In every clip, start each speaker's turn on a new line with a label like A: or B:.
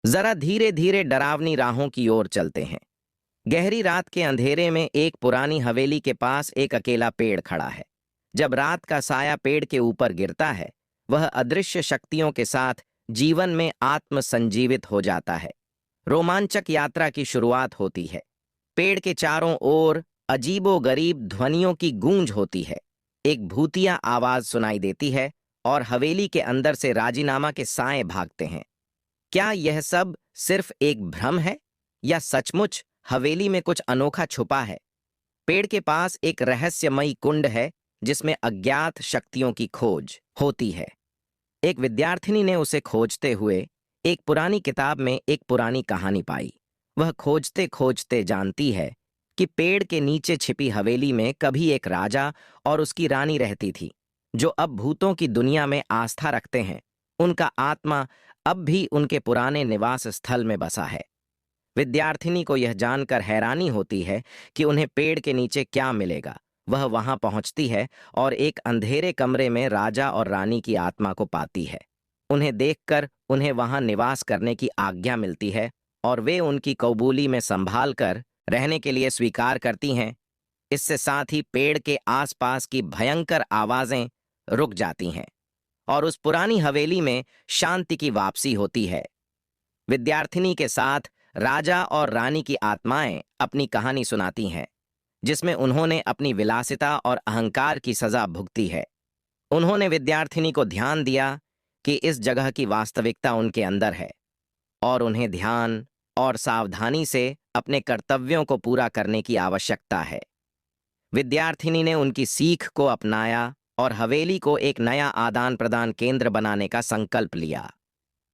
A: जरा धीरे धीरे डरावनी राहों की ओर चलते हैं। गहरी रात के अंधेरे में एक पुरानी हवेली के पास एक अकेला पेड़ खड़ा है। जब रात का साया पेड़ के ऊपर गिरता है, वह अदृश्य शक्तियों के साथ जीवन में आत्म संजीवित हो जाता है। रोमांचक यात्रा की शुरुआत होती है। पेड़ के चारों ओर अजीबोगरीब ध्वनियों की गूंज होती है। एक भूतिया आवाज सुनाई देती है और हवेली के अंदर से राजीनामा के साए भागते हैं। क्या यह सब सिर्फ एक भ्रम है या सचमुच हवेली में कुछ अनोखा छुपा है? पेड़ के पास एक रहस्यमयी कुंड है जिसमें अज्ञात शक्तियों की खोज होती है। एक विद्यार्थिनी ने उसे खोजते हुए एक पुरानी किताब में एक पुरानी कहानी पाई। वह खोजते खोजते जानती है कि पेड़ के नीचे छिपी हवेली में कभी एक राजा और उसकी रानी रहती थी, जो अब भूतों की दुनिया में आस्था रखते हैं। उनका आत्मा अब भी उनके पुराने निवास स्थल में बसा है। विद्यार्थिनी को यह जानकर हैरानी होती है कि उन्हें पेड़ के नीचे क्या मिलेगा। वह वहां पहुंचती है और एक अंधेरे कमरे में राजा और रानी की आत्मा को पाती है। उन्हें देखकर उन्हें वहां निवास करने की आज्ञा मिलती है और वे उनकी कबूली में संभाल कर रहने के लिए स्वीकार करती हैं। इससे साथ ही पेड़ के आसपास की भयंकर आवाजें रुक जाती हैं और उस पुरानी हवेली में शांति की वापसी होती है। विद्यार्थिनी के साथ राजा और रानी की आत्माएं अपनी कहानी सुनाती हैं, जिसमें उन्होंने अपनी विलासिता और अहंकार की सजा भुगती है। उन्होंने विद्यार्थिनी को ध्यान दिया कि इस जगह की वास्तविकता उनके अंदर है और उन्हें ध्यान और सावधानी से अपने कर्तव्यों को पूरा करने की आवश्यकता है। विद्यार्थिनी ने उनकी सीख को अपनाया और हवेली को एक नया आदान प्रदान केंद्र बनाने का संकल्प लिया।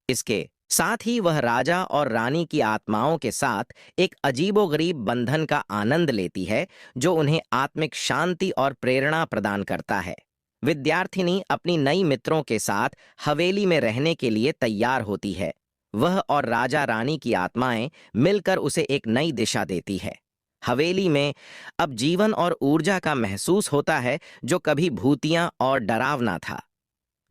A: इसके साथ ही वह राजा और रानी की आत्माओं के साथ एक अजीबोगरीब बंधन का आनंद लेती है, जो उन्हें आत्मिक शांति और प्रेरणा प्रदान करता है। विद्यार्थिनी अपनी नई मित्रों के साथ हवेली में रहने के लिए तैयार होती है। वह और राजा रानी की आत्माएं मिलकर उसे एक नई दिशा देती है। हवेली में अब जीवन और ऊर्जा का महसूस होता है, जो कभी भूतिया और डरावना था।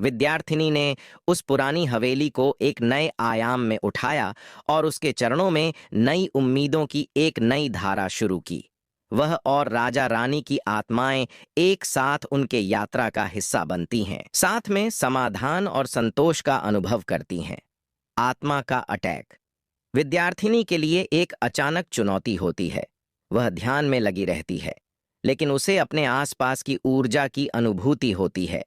A: विद्यार्थिनी ने उस पुरानी हवेली को एक नए आयाम में उठाया और उसके चरणों में नई उम्मीदों की एक नई धारा शुरू की। वह और राजा रानी की आत्माएं एक साथ उनके यात्रा का हिस्सा बनती हैं, साथ में समाधान और संतोष का अनुभव करती हैं। आत्मा का अटैक विद्यार्थिनी के लिए एक अचानक चुनौती होती है। वह ध्यान में लगी रहती है, लेकिन उसे अपने आसपास की ऊर्जा की अनुभूति होती है।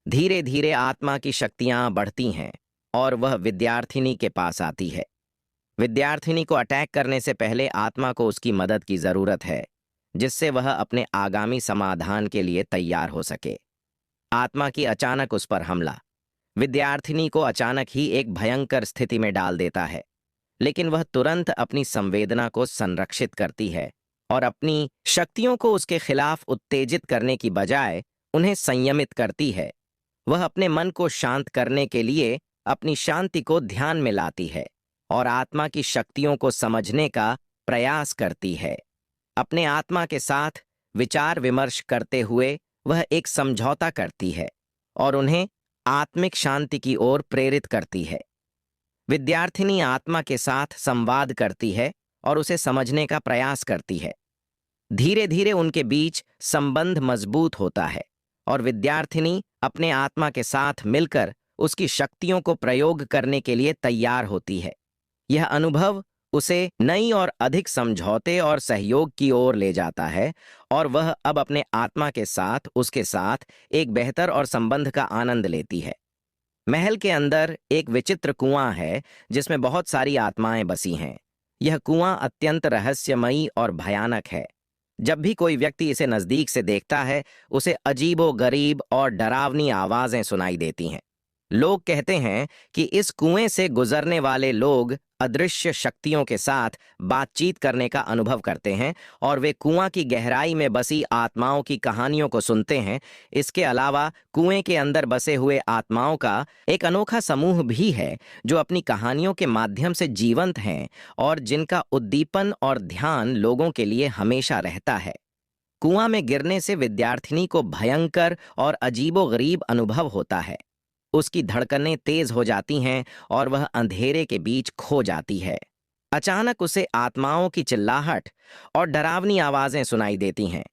A: धीरे धीरे आत्मा की शक्तियां बढ़ती हैं और वह विद्यार्थिनी के पास आती है। विद्यार्थिनी को अटैक करने से पहले आत्मा को उसकी मदद की जरूरत है, जिससे वह अपने आगामी समाधान के लिए तैयार हो सके। आत्मा की अचानक उस पर हमला विद्यार्थिनी को अचानक ही एक भयंकर स्थिति में डाल देता है, लेकिन वह तुरंत अपनी संवेदना को संरक्षित करती है और अपनी शक्तियों को उसके खिलाफ उत्तेजित करने की बजाय उन्हें संयमित करती है। वह अपने मन को शांत करने के लिए अपनी शांति को ध्यान में लाती है और आत्मा की शक्तियों को समझने का प्रयास करती है। अपने आत्मा के साथ विचार विमर्श करते हुए वह एक समझौता करती है और उन्हें आत्मिक शांति की ओर प्रेरित करती है। विद्यार्थिनी आत्मा के साथ संवाद करती है और उसे समझने का प्रयास करती है। धीरे धीरे उनके बीच संबंध मजबूत होता है और विद्यार्थिनी अपने आत्मा के साथ मिलकर उसकी शक्तियों को प्रयोग करने के लिए तैयार होती है। यह अनुभव उसे नई और अधिक समझौते और सहयोग की ओर ले जाता है और वह अब अपने आत्मा के साथ उसके साथ एक बेहतर और संबंध का आनंद लेती है। महल के अंदर एक विचित्र कुआं है जिसमें बहुत सारी आत्माएं बसी हैं। यह कुआं अत्यंत रहस्यमयी और भयानक है। जब भी कोई व्यक्ति इसे नजदीक से देखता है, उसे अजीबोगरीब और डरावनी आवाजें सुनाई देती हैं। लोग कहते हैं कि इस कुएं से गुजरने वाले लोग अदृश्य शक्तियों के साथ बातचीत करने का अनुभव करते हैं और वे कुआं की गहराई में बसी आत्माओं की कहानियों को सुनते हैं। इसके अलावा कुएं के अंदर बसे हुए आत्माओं का एक अनोखा समूह भी है, जो अपनी कहानियों के माध्यम से जीवंत हैं और जिनका उद्दीपन और ध्यान लोगों के लिए हमेशा रहता है। कुआं में गिरने से विद्यार्थिनी को भयंकर और अजीबोगरीब अनुभव होता है। उसकी धड़कनें तेज हो जाती हैं और वह अंधेरे के बीच खो जाती है। अचानक उसे आत्माओं की चिल्लाहट और डरावनी आवाजें सुनाई देती हैं।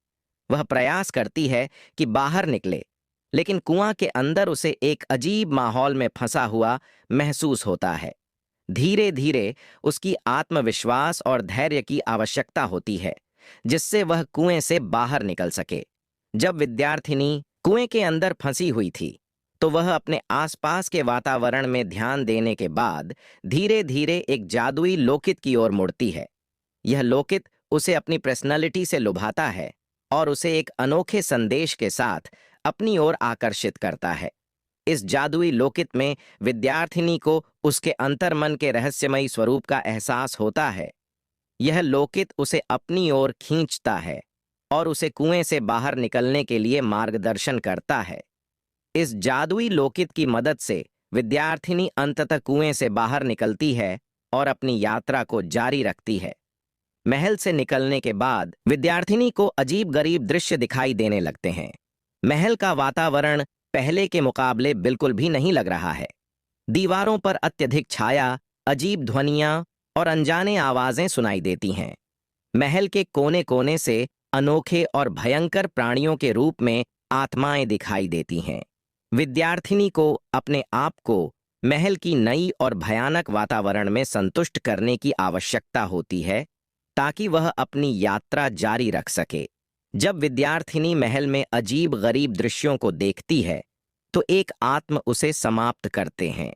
A: वह प्रयास करती है कि बाहर निकले, लेकिन कुआं के अंदर उसे एक अजीब माहौल में फंसा हुआ महसूस होता है। धीरे धीरे उसकी आत्मविश्वास और धैर्य की आवश्यकता होती है, जिससे वह कुएं से बाहर निकल सके। जब विद्यार्थिनी कुएं के अंदर फंसी हुई थी, तो वह अपने आसपास के वातावरण में ध्यान देने के बाद धीरे धीरे एक जादुई लोकित की ओर मुड़ती है। यह लोकित उसे अपनी पर्सनालिटी से लुभाता है और उसे एक अनोखे संदेश के साथ अपनी ओर आकर्षित करता है। इस जादुई लोकित में विद्यार्थिनी को उसके अंतर्मन के रहस्यमयी स्वरूप का एहसास होता है। यह लोकित उसे अपनी ओर खींचता है और उसे कुएं से बाहर निकलने के लिए मार्गदर्शन करता है। इस जादुई लोकित की मदद से विद्यार्थिनी अंततः कुएं से बाहर निकलती है और अपनी यात्रा को जारी रखती है। महल से निकलने के बाद विद्यार्थिनी को अजीब गरीब दृश्य दिखाई देने लगते हैं। महल का वातावरण पहले के मुकाबले बिल्कुल भी नहीं लग रहा है। दीवारों पर अत्यधिक छाया, अजीब ध्वनियां और अनजाने आवाजें सुनाई देती हैं। महल के कोने कोने से अनोखे और भयंकर प्राणियों के रूप में आत्माएं दिखाई देती हैं। विद्यार्थिनी को अपने आप को महल की नई और भयानक वातावरण में संतुष्ट करने की आवश्यकता होती है, ताकि वह अपनी यात्रा जारी रख सके। जब विद्यार्थिनी महल में अजीब गरीब दृश्यों को देखती है, तो एक आत्म उसे समाप्त करते हैं।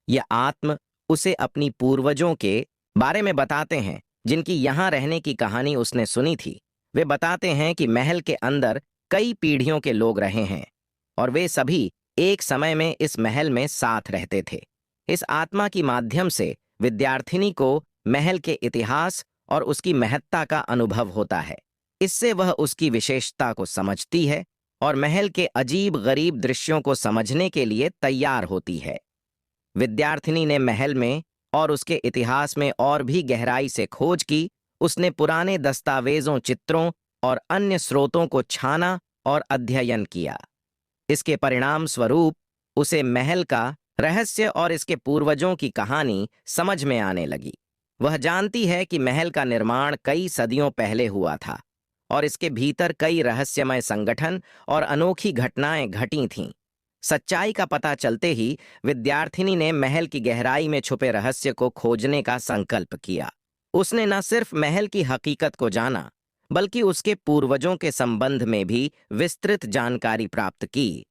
A: यह आत्म उसे अपनी पूर्वजों के बारे में बताते हैं, जिनकी यहाँ रहने की कहानी उसने सुनी थी। वे बताते हैं कि महल के अंदर कई पीढ़ियों के लोग रहे हैं और वे सभी एक समय में इस महल में साथ रहते थे। इस आत्मा की माध्यम से विद्यार्थिनी को महल के इतिहास और उसकी महत्ता का अनुभव होता है। इससे वह उसकी विशेषता को समझती है और महल के अजीब गरीब दृश्यों को समझने के लिए तैयार होती है। विद्यार्थिनी ने महल में और उसके इतिहास में और भी गहराई से खोज की। उसने पुराने दस्तावेजों, चित्रों और अन्य स्रोतों को छाना और अध्ययन किया। इसके परिणाम स्वरूप उसे महल का रहस्य और इसके पूर्वजों की कहानी समझ में आने लगी। वह जानती है कि महल का निर्माण कई सदियों पहले हुआ था और इसके भीतर कई रहस्यमय संगठन और अनोखी घटनाएं घटी थीं। सच्चाई का पता चलते ही विद्यार्थिनी ने महल की गहराई में छुपे रहस्य को खोजने का संकल्प किया। उसने न सिर्फ महल की हकीकत को जाना, बल्कि उसके पूर्वजों के संबंध में भी विस्तृत जानकारी प्राप्त की।